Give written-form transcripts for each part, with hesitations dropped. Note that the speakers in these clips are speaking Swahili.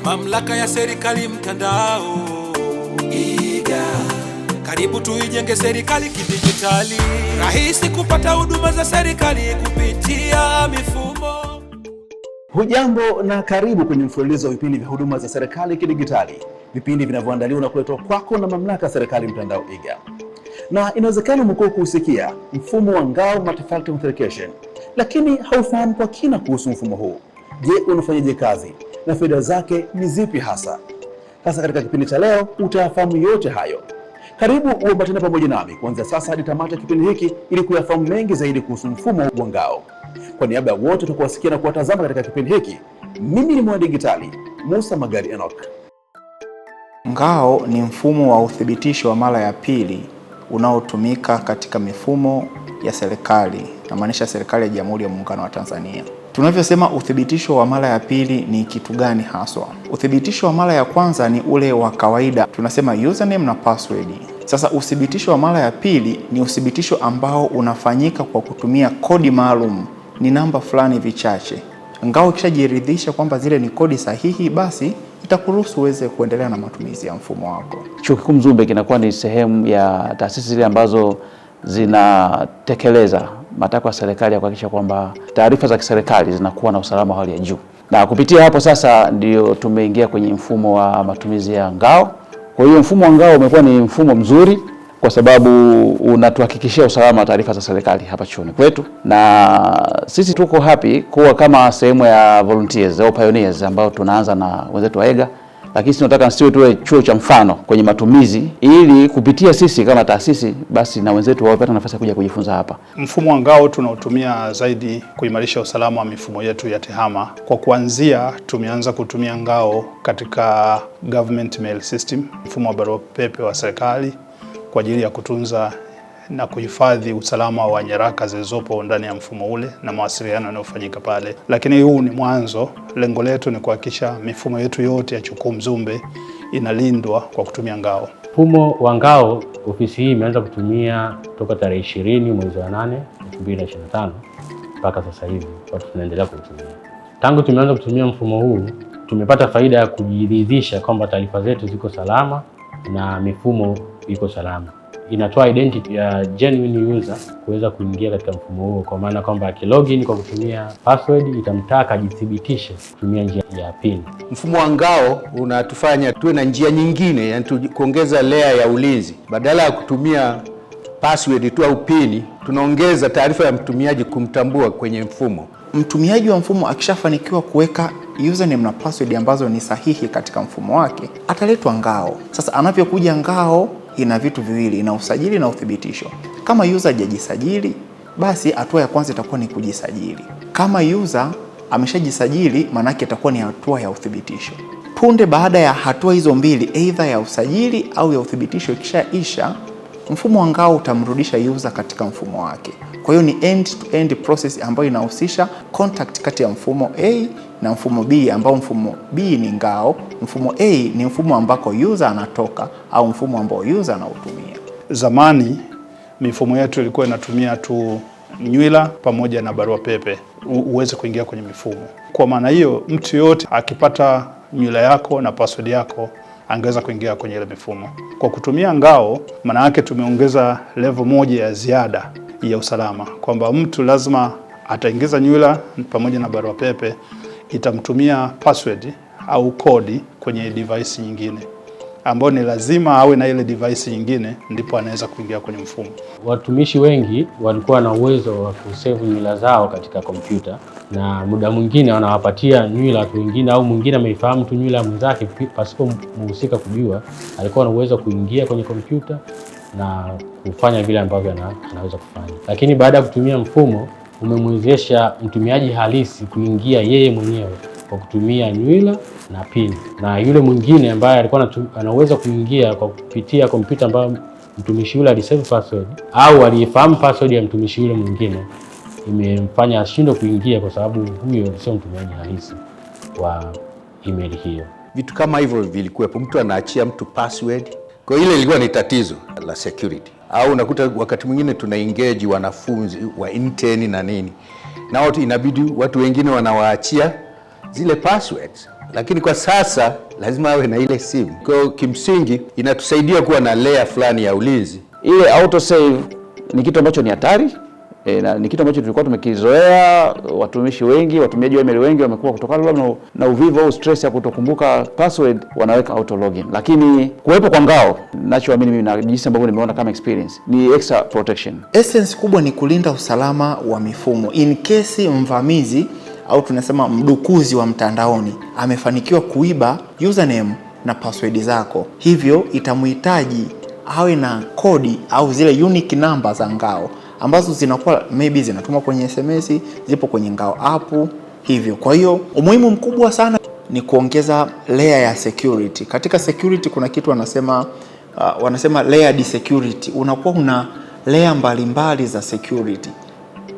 Mamlaka ya serikali mtandao iga. Karibu tuijenge serikali kidijitali. Rahisi kupata huduma za serikali kupitia mifumo. Hujambo na karibu kwenye mfululizo wa vipindi vya huduma za serikali kidijitali. Vipindi vinavyoandaliwa na kuletwa kwako na mamlaka ya serikali mtandao iga. Na inawezekana umekuwa kusikia mfumo wa Ngao Multi-Factor Authentication, lakini haufahamu kwa kina kuhusu mfumo huu. Je, unafanyaje kazi na faida zake ni zipi hasa? Sasa katika kipindi cha leo utayafahamu yote hayo. Karibu uambatane pamoja nami kuanzia sasa hadi tamati ya kipindi hiki ili kuyafahamu mengi zaidi kuhusu mfumo wa Ngao. Kwa niaba ya wote tutakaowasikia na kuwatazama katika kipindi hiki, mimi ni Mwandigitali Musa Magari Enoch. Ngao ni mfumo wa uthibitisho wa mara ya pili unaotumika katika mifumo ya serikali, namaanisha serikali ya Jamhuri ya Muungano wa Tanzania. Tunavyosema uthibitisho wa mara ya pili ni kitu gani haswa? Uthibitisho wa mara ya kwanza ni ule wa kawaida, tunasema username na password. Sasa uthibitisho wa mara ya pili ni uthibitisho ambao unafanyika kwa kutumia kodi maalum, ni namba fulani vichache. Ngao ikishajiridhisha kwamba zile ni kodi sahihi, basi itakuruhusu uweze kuendelea na matumizi ya mfumo wako. Chuo Kikuu Mzumbe kinakuwa ni sehemu ya taasisi zile ambazo zinatekeleza matakwa ya serikali ya kuhakikisha kwamba taarifa za kiserikali zinakuwa na usalama wa hali ya juu. Na kupitia hapo sasa ndio tumeingia kwenye mfumo wa matumizi ya Ngao. Kwa hiyo mfumo wa Ngao umekuwa ni mfumo mzuri kwa sababu unatuhakikishia usalama wa taarifa za serikali hapa chuoni kwetu, na sisi tuko happy kuwa kama sehemu ya volunteers au pioneers ambao tunaanza na wenzetu wa EGA, lakini tunataka nisiwe tuwe chuo cha mfano kwenye matumizi, ili kupitia sisi kama taasisi basi na wenzetu wapate nafasi ya kuja kujifunza hapa. Mfumo wa Ngao tunautumia zaidi kuimarisha usalama wa mifumo yetu ya TEHAMA. Kwa kuanzia tumeanza kutumia Ngao katika government mail system, mfumo wa barua pepe wa serikali kwa ajili ya kutunza na kuhifadhi usalama wa nyaraka zilizopo ndani ya mfumo ule na mawasiliano yanayofanyika pale. Lakini huu ni mwanzo. Lengo letu ni kuhakikisha mifumo yetu yote ya Chuo Kikuu Mzumbe inalindwa kwa kutumia Ngao. Mfumo wa Ngao ofisi hii imeanza kutumia toka tarehe 20 mwezi wa 8 2025 mpaka sasa hivi watu tunaendelea kutumia. Tangu tumeanza kutumia mfumo huu tumepata faida ya kujiridhisha kwamba taarifa zetu ziko salama na mifumo iko salama. Inatoa identity ya genuine user kuweza kuingia katika mfumo huo, kwa maana kwamba akilogin kwa kutumia password itamtaka ajithibitishe kutumia njia ya PIN. Mfumo wa Ngao unatufanya tuwe na njia nyingine, yani kuongeza layer ya ulinzi. Badala ya kutumia password tu au PIN, tunaongeza taarifa ya mtumiaji kumtambua kwenye mfumo. Mtumiaji wa mfumo akishafanikiwa kuweka username na password ambazo ni sahihi katika mfumo wake, ataletwa Ngao. Sasa anapokuja Ngao ina vitu viwili, ina usajili na uthibitisho. Kama user hajajisajili, basi hatua ya kwanza itakuwa ni kujisajili. Kama user ameshajisajili, maana yake itakuwa ni hatua ya uthibitisho. Punde baada ya hatua hizo mbili, either ya usajili au ya uthibitisho ikishaisha, mfumo wa Ngao utamrudisha user katika mfumo wake. Kwa hiyo ni end-to-end process ambayo inahusisha contact kati ya mfumo A na mfumo B, ambao mfumo B ni Ngao, mfumo A ni mfumo ambako user anatoka au mfumo ambao user anautumia. Zamani mifumo yetu ilikuwa inatumia tu nywila pamoja na barua pepe uweze kuingia kwenye mifumo. Kwa maana hiyo mtu yote akipata nywila yako na password yako angeweza kuingia kwenye ile mifumo. Kwa kutumia Ngao, maana yake tumeongeza level moja ya ziada ya usalama, kwamba mtu lazima ataingiza nywila pamoja na barua pepe, itamtumia password au kodi kwenye device nyingine, ambayo ni lazima awe na ile device nyingine ndipo anaweza kuingia kwenye mfumo. Watumishi wengi walikuwa na uwezo wa kusave nywila zao katika kompyuta, na muda mwingine wanawapatia nywila watu wengine, au mwingine ameifahamu tu nywila mwenzake pasipo mhusika kujua, alikuwa na uwezo kuingia kwenye kompyuta na kufanya vile ambavyo anaweza kufanya. Lakini baada ya kutumia mfumo umemwezesha mtumiaji halisi kuingia yeye mwenyewe kwa kutumia nywila na PIN, na yule mwingine ambaye alikuwa anaweza kuingia kwa kupitia kompyuta ambayo mtumishi yule alisave password au alifahamu password ya mtumishi yule mwingine, imemfanya ashindwe kuingia kwa sababu huyo sio mtumiaji halisi wa email hiyo. Vitu kama hivyo vilikuwepo, mtu anaachia mtu password. Kwa ile ilikuwa ni tatizo la security. Au unakuta wakati mwingine tuna engage wanafunzi wa intern na nini, nao inabidi watu wengine wanawaachia zile passwords lakini kwa sasa lazima awe na ile simu. Kwa kimsingi inatusaidia kuwa na layer fulani ya ulinzi. Ile autosave ni kitu ambacho ni hatari. Na ni kitu ambacho tulikuwa tumekizoea. Watumishi wengi, watumiaji wa email wengi wamekuwa kutokana na uvivu au stress ya kutokumbuka password, wanaweka auto login. Lakini kuwepo kwa ngao, ninachoamini mimi na jinsi ambavyo nimeona kama experience, ni extra protection. Essence kubwa ni kulinda usalama wa mifumo in case mvamizi au tunasema mdukuzi wa mtandaoni amefanikiwa kuiba username na password zako. Hivyo itamhitaji awe na kodi au zile unique number za ngao ambazo zinakuwa maybe zinatumwa kwenye SMS, zipo kwenye ngao app hivyo. Kwa hiyo umuhimu mkubwa sana ni kuongeza layer ya security. Katika security kuna kitu wanasema layered security. Unakuwa una layer mbalimbali za security.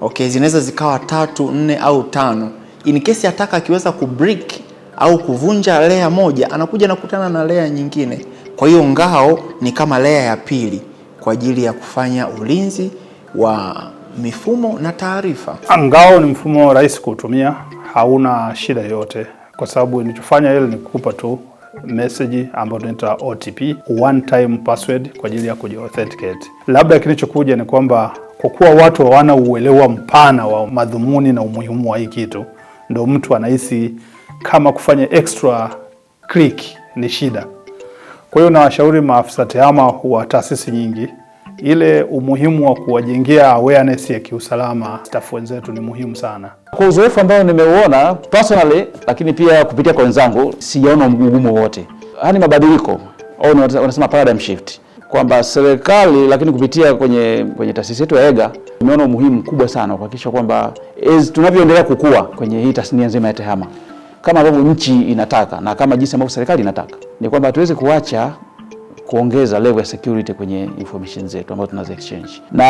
Okay, zinaweza zikawa 3, 4 au 5. In case ataka akiweza kubreak au kuvunja layer moja, anakuja na kukutana na layer nyingine. Kwa hiyo ngao ni kama layer ya pili kwa ajili ya kufanya ulinzi wa mifumo na taarifa. Ngao ni mfumo rahisi kutumia, hauna shida yoyote, kwa sababu nilichofanya ile ni kukupa tu message ambayo inaitwa OTP, one time password kwa ajili ya kuji-authenticate. Labda kilichokuja ni kwamba kwa kuwa watu hawana uelewa mpana wa madhumuni na umuhimu wa hii kitu, ndio mtu anahisi kama kufanya extra click ni shida. Kwa hiyo nawashauri maafisa tehama wa taasisi nyingi, ile umuhimu wa kuwajengea awareness ya kiusalama staff wenzetu ni muhimu sana. Kwa uzoefu ambao nimeuona personally, lakini pia kupitia kwa wenzangu, sijaona ugumu wote. Hani mabadiliko au wanasema paradigm shift, kwamba serikali lakini kupitia kwenye taasisi yetu ya EGA tumeona umuhimu mkubwa sana kuhakikisha kwamba tunavyoendelea kukua kwenye hii tasnia nzima ya tehama, kama ambavyo nchi inataka na kama jinsi ambavyo serikali inataka, ni kwamba tuweze kuongeza level ya security kwenye information zetu ambazo tunazo exchange. Na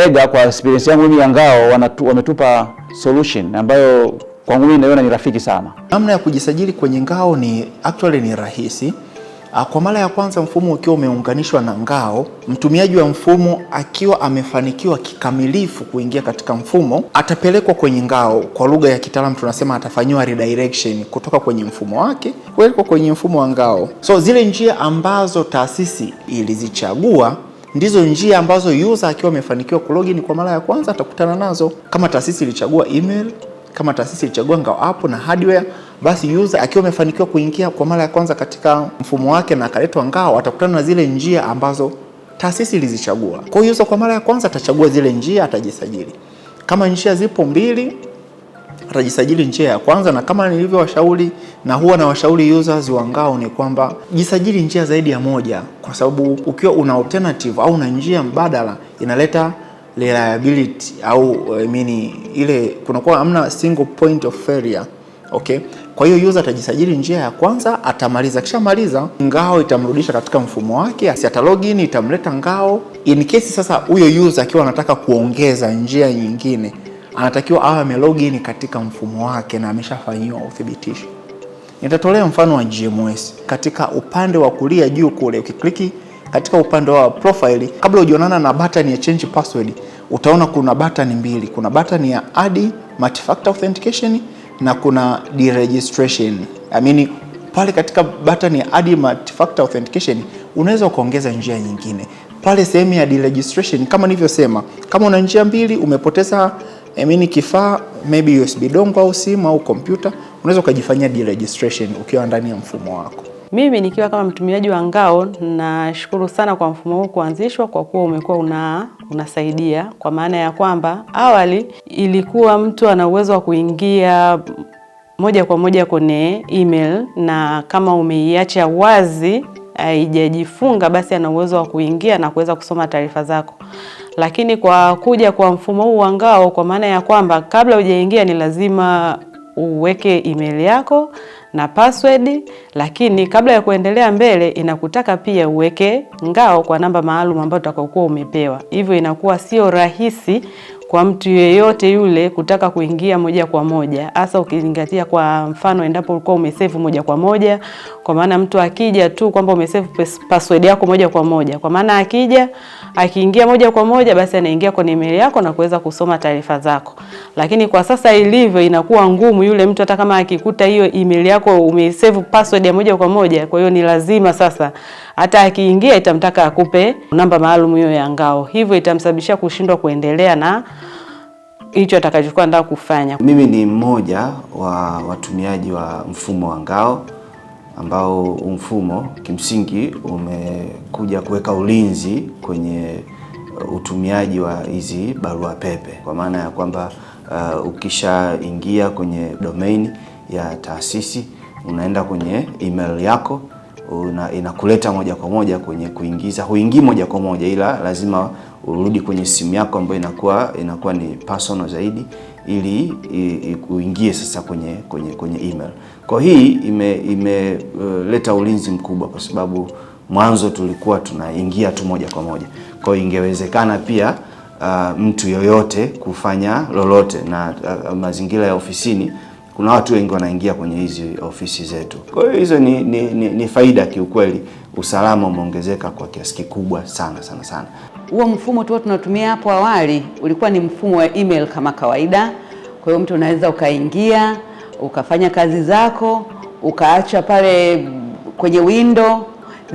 EGA kwa experience yangu mimi ya ngao wametupa solution ambayo kwangu mimi naiona ni rafiki sana. Namna ya kujisajili kwenye ngao ni rahisi. Kwa mara ya kwanza mfumo ukiwa umeunganishwa na ngao, mtumiaji wa mfumo akiwa amefanikiwa kikamilifu kuingia katika mfumo, atapelekwa kwenye ngao. Kwa lugha ya kitaalamu tunasema atafanywa redirection kutoka kwenye mfumo wake kuelekea kwenye mfumo wa ngao. So zile njia ambazo taasisi ilizichagua ndizo njia ambazo user akiwa amefanikiwa kulogin kwa mara ya kwanza atakutana nazo. Kama taasisi ilichagua email, kama taasisi ilichagua ngao app na hardware, basi user akiwa amefanikiwa kuingia kwa mara ya kwanza katika mfumo wake na akaletwa ngao, atakutana na zile njia ambazo taasisi ilizichagua. Kwa hiyo user kwa mara ya kwanza atachagua zile njia, atajisajili. Kama njia zipo 2, atajisajili njia ya kwanza, na kama nilivyowashauri na huwa na washauri users wa ngao ni kwamba jisajili njia zaidi ya moja, kwa sababu ukiwa una alternative au una njia mbadala inaleta reliability au ile kunakuwa hamna single point of failure. Okay, kwa hiyo user atajisajili njia ya kwanza, atamaliza, kisha maliza ngao itamrudisha katika mfumo wake, ata login itamleta ngao. In case sasa huyo user akiwa anataka kuongeza njia nyingine, anatakiwa awe amelogin katika mfumo wake na ameshafanyiwa uthibitisho. Nitatolea mfano wa GMS. Katika upande wa kulia juu kule, ukikliki katika upande wa profile, kabla hujionana na button ya change password, utaona kuna button 2. Kuna button ya add multi-factor authentication na kuna deregistration. Pale katika button ya add multi-factor authentication unaweza kuongeza njia nyingine. Pale sehemu ya deregistration, kama nilivyosema, kama una njia 2 umepoteza kifaa, maybe USB dongle au simu au kompyuta, unaweza kujifanyia deregistration ukiwa ndani ya mfumo wako. Mimi nikiwa kama mtumiaji wa ngao, nashukuru sana kwa mfumo huu kuanzishwa, kwa kuwa umekuwa unasaidia, kwa maana ya kwamba awali ilikuwa mtu ana uwezo wa kuingia moja kwa moja kwenye email, na kama umeiacha wazi haijajifunga, basi ana uwezo wa kuingia na kuweza kusoma taarifa zako. Lakini kwa kuja kwa mfumo huu wa ngao, kwa maana ya kwamba kabla hujaingia ni lazima uweke email yako na password, lakini kabla ya kuendelea mbele inakutaka pia uweke ngao kwa namba maalum ambayo utakayokuwa umepewa. Hivyo inakuwa sio rahisi kwa mtu yeyote yule kutaka kuingia moja kwa moja, hasa ukizingatia kwa mfano endapo ulikuwa umesave moja kwa moja, kwa maana mtu akija tu kwamba umesave password yako moja kwa moja, kwa maana akiingia moja kwa moja basi anaingia kwenye email yako na kuweza kusoma taarifa zako. Lakini kwa sasa ilivyo inakuwa ngumu yule mtu hata kama akikuta hiyo email yako umesave password ya moja kwa moja, kwa hiyo ni lazima sasa hata akiingia itamtaka akupe namba maalum hiyo ya ngao. Hivyo itamsababishia kushindwa kuendelea na hicho atakachokuwa anataka kufanya. Mimi ni mmoja wa watumiaji wa mfumo wa ngao, ambao mfumo kimsingi umekuja kuweka ulinzi kwenye utumiaji wa hizi barua pepe, kwa maana ya kwamba ukishaingia kwenye domain ya taasisi unaenda kwenye email yako, inakuleta moja kwa moja kwenye kuingiza. Huingii moja kwa moja, ila lazima urudi kwenye simu yako ambayo inakuwa ni personal zaidi, ili uingie sasa kwenye email. Kwa hii imeleta ulinzi mkubwa, kwa sababu mwanzo tulikuwa tunaingia tu moja kwa moja. Kwa hiyo ingewezekana pia mtu yoyote kufanya lolote, na mazingira ya ofisini kuna watu wengi wanaingia kwenye hizi ofisi zetu. Kwa hiyo hizo ni faida kiukweli. Usalama umeongezeka kwa kiasi kikubwa sana. Huo mfumo tu tunatumia hapo awali ulikuwa ni mfumo wa email kama kawaida. Kwa hiyo mtu unaweza ukaingia, ukafanya kazi zako, ukaacha pale kwenye window,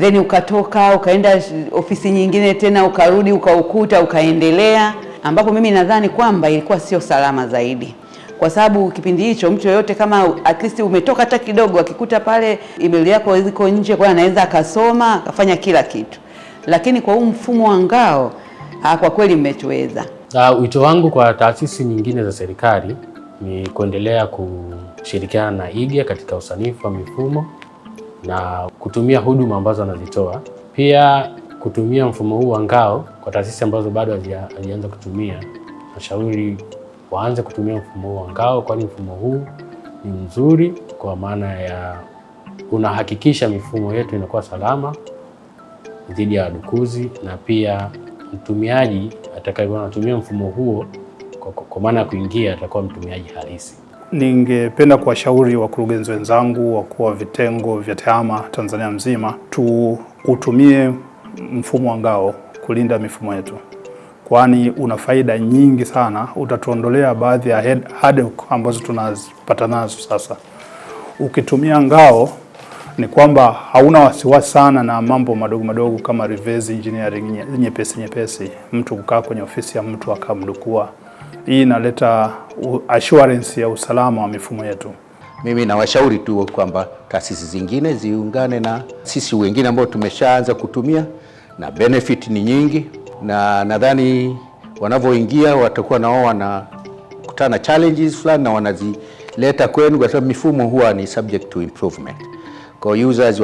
then ukatoka, ukaenda ofisi nyingine tena, ukarudi, ukaukuta, ukaendelea, ambapo mimi nadhani kwamba ilikuwa sio salama zaidi. Kwa sababu kipindi hicho mtu yoyote kama at least umetoka hata kidogo, akikuta pale email yako ziko nje, kwa anaweza akasoma, akafanya kila kitu. Lakini kwa huu mfumo wa ngao kwa kweli mmetuweza. Wito wangu kwa taasisi nyingine za serikali ni kuendelea kushirikiana na IGA katika usanifu wa mifumo na kutumia huduma ambazo wanazitoa. Pia kutumia mfumo huu wa ngao kwa taasisi ambazo bado hazijaanza kutumia, nashauri waanze kutumia mfumo huu wa ngao, kwani mfumo huu ni mzuri kwa maana ya unahakikisha mifumo yetu inakuwa salama dhidi ya wadukuzi, na pia mtumiaji atakayekuwa anatumia mfumo huo kwa maana ya kuingia atakuwa mtumiaji halisi. Ningependa kuwashauri wakurugenzi wenzangu, wakuu wa vitengo vya TEHAMA Tanzania mzima, tuutumie mfumo wa ngao kulinda mifumo yetu, kwani una faida nyingi sana. Utatuondolea baadhi ya headache ambazo tunazipata nazo sasa. Ukitumia ngao ni kwamba hauna wasiwasi sana na mambo madogo kama reverse engineering nyepesi, mtu kukaa kwenye ofisi ya mtu akamdukua. Hii inaleta assurance ya usalama wa mifumo yetu. Mimi nawashauri tu kwamba taasisi zingine ziungane na sisi wengine ambao tumeshaanza kutumia, na benefit ni nyingi, na nadhani wanavyoingia watakuwa nao wanakutana challenges fulani na wanazileta kwenu, kwa sababu mifumo huwa ni subject to improvement. Kwa users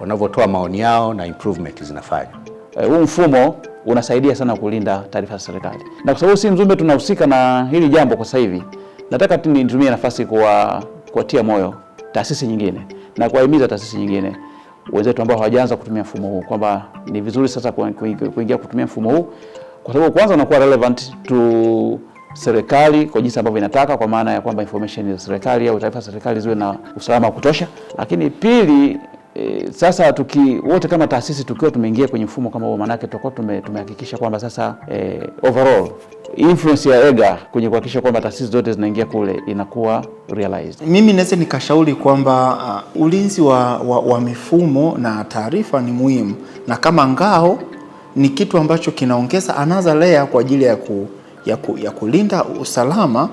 wanavyotoa maoni yao na improvement zinafanywa. Huu mfumo unasaidia sana kulinda taarifa za serikali. Na kwa sababu si Mzumbe tunahusika na hili jambo kwa sasa hivi, nataka nitumie nafasi kuwatia moyo taasisi nyingine na kuwahimiza taasisi nyingine wenzetu ambao hawajaanza kutumia mfumo huu kwamba ni vizuri sasa kuingia kutumia mfumo huu, kwa sababu kwanza unakuwa relevant to serikali kwa jinsi ambavyo inataka, kwa maana ya kwamba information za serikali au taarifa za serikali ziwe na usalama wa kutosha. Lakini pili, sasa wote kama taasisi tukiwa tumeingia kwenye mfumo kama huo, maana yake tutakuwa tumehakikisha kwamba sasa overall influence ya EGA kwenye kuhakikisha kwamba taasisi zote zinaingia kule inakuwa realized. Mimi naweza nikashauri kwamba ulinzi wa mifumo na taarifa ni muhimu, na kama ngao ni kitu ambacho kinaongeza another layer kwa ajili ya kulinda usalama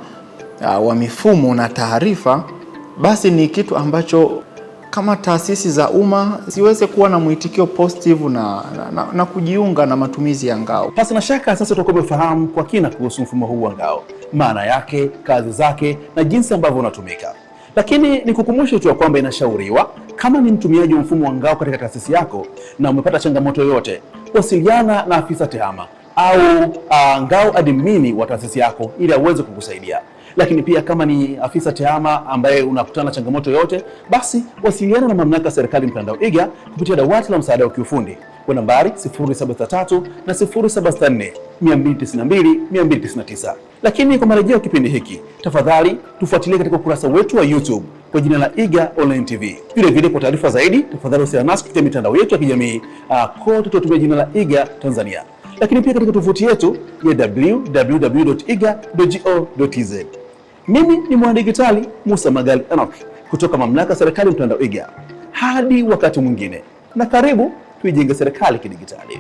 wa mifumo na taarifa, basi ni kitu ambacho kama taasisi za umma ziweze kuwa na mwitikio positive na kujiunga na matumizi ya ngao. Pasi na shaka sasa tutakuwa tumefahamu kwa kina kuhusu mfumo huu wa ngao, maana yake, kazi zake na jinsi ambavyo unatumika. Lakini nikukumbushe tu kwamba inashauriwa kama ni mtumiaji wa mfumo wa ngao katika taasisi yako na umepata changamoto yoyote, wasiliana na afisa TEHAMA au ngao admini wa taasisi yako ili aweze kukusaidia. Lakini pia kama ni afisa TEHAMA ambaye unakutana changamoto yote, basi wasiliana na mamlaka ya serikali mtandao IGA kupitia dawati la msaada wa kiufundi kwa nambari 0763 na 0764 292 299. Lakini kwa marejeo kipindi hiki, tafadhali tufuatilie katika ukurasa wetu wa YouTube kwa jina la Iga Online TV. Vile vile kwa taarifa zaidi, tafadhali wasiliana nasi kupitia mitandao yetu ya kijamii kote tunatumia jina la Iga Tanzania. Lakini pia katika tovuti yetu ya www.iga.go.tz. Mimi ni mwanadigitali Musa Magali Enoch kutoka Mamlaka ya Serikali Mtandao Iga. Hadi wakati mwingine, na karibu tuijenge serikali kidigitali.